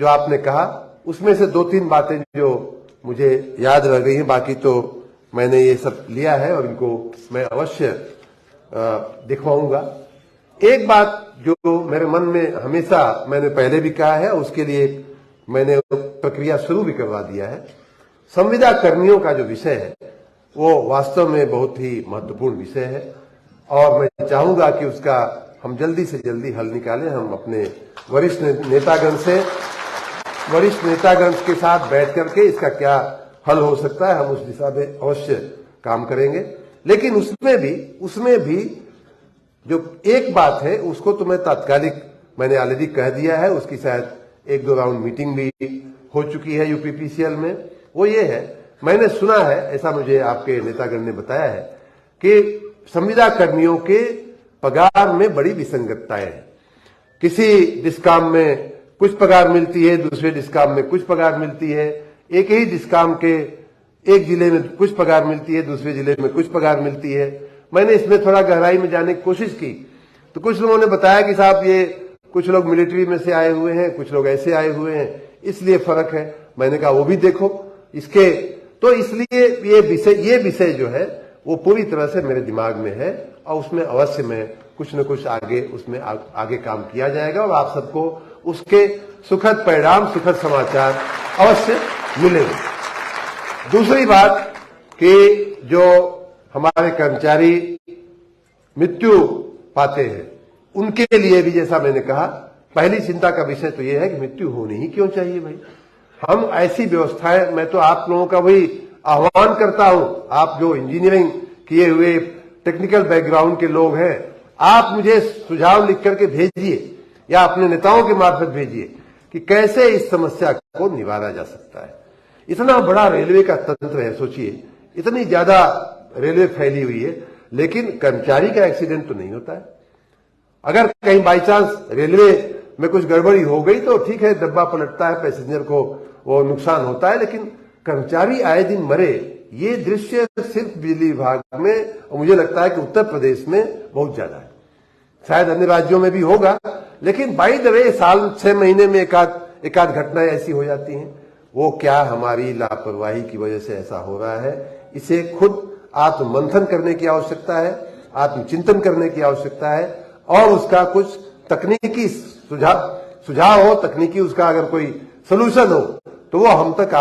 जो आपने कहा उसमें से 2-3 बातें जो मुझे याद रह गई हैं, बाकी तो मैंने ये सब लिया है और इनको मैं अवश्य दिखवाऊंगा। एक बात जो मेरे मन में हमेशा, मैंने पहले भी कहा है, उसके लिए मैंने प्रक्रिया शुरू भी करवा दिया है। संविदा कर्मियों का जो विषय है वो वास्तव में बहुत ही महत्वपूर्ण विषय है और मैं चाहूंगा कि उसका हम जल्दी से जल्दी हल निकालें। हम अपने वरिष्ठ नेतागण के साथ बैठ करके इसका क्या हल हो सकता है, हम उस दिशा में अवश्य काम करेंगे। लेकिन उसमें भी जो एक बात है उसको तो मैं तात्कालिक, मैंने ऑलरेडी कह दिया है, उसकी शायद 1-2 राउंड मीटिंग भी हो चुकी है यूपीपीसीएल में। वो ये है, मैंने सुना है, ऐसा मुझे आपके नेतागण ने बताया है कि संविदा कर्मियों के पगार में बड़ी विसंगतताएं हैं। किसी डिस्काम में कुछ पगार मिलती है, दूसरे डिस्काम में कुछ पगार मिलती है, एक ही डिस्काम के एक जिले में कुछ पगार मिलती है, दूसरे जिले में कुछ पगार मिलती है। मैंने इसमें थोड़ा गहराई में जाने की कोशिश की तो कुछ लोगों ने बताया कि साहब ये कुछ लोग मिलिट्री में से आए हुए हैं, कुछ लोग ऐसे आए हुए हैं, इसलिए फर्क है। मैंने कहा वो भी देखो इसके, तो इसलिए ये विषय जो है वो पूरी तरह से मेरे दिमाग में है और उसमें अवश्य में कुछ न कुछ आगे काम किया जाएगा और आप सबको उसके सुखद परिणाम, सुखद समाचार अवश्य मिलेंगे। दूसरी बात कि जो हमारे कर्मचारी मृत्यु पाते हैं उनके लिए भी, जैसा मैंने कहा, पहली चिंता का विषय तो यह है कि मृत्यु होनी ही क्यों चाहिए भाई। हम ऐसी व्यवस्थाएं, मैं तो आप लोगों का वही आह्वान करता हूं, आप जो इंजीनियरिंग किए हुए टेक्निकल बैकग्राउंड के लोग हैं, आप मुझे सुझाव लिख करके भेजिए या अपने नेताओं के मार्फत भेजिए कि कैसे इस समस्या को निवारा जा सकता है। इतना बड़ा रेलवे का तंत्र है, सोचिए, इतनी ज्यादा रेलवे फैली हुई है, लेकिन कर्मचारी का एक्सीडेंट तो नहीं होता है। अगर कहीं बाई चांस रेलवे में कुछ गड़बड़ी हो गई तो ठीक है, डब्बा पलटता है, पैसेंजर को वो नुकसान होता है, लेकिन कर्मचारी आए दिन मरे, ये दृश्य सिर्फ बिजली विभाग में और मुझे लगता है कि उत्तर प्रदेश में बहुत ज्यादा है। शायद अन्य राज्यों में भी होगा, लेकिन बाई द वे साल 6 महीने में एकाध घटनाएं ऐसी हो जाती हैं। वो क्या हमारी लापरवाही की वजह से ऐसा हो रहा है, इसे खुद आत्ममंथन करने की आवश्यकता है, आत्मचिंतन करने की आवश्यकता है और उसका कुछ तकनीकी सुझाव हो, तकनीकी उसका अगर कोई सोल्यूशन हो तो वो हम तक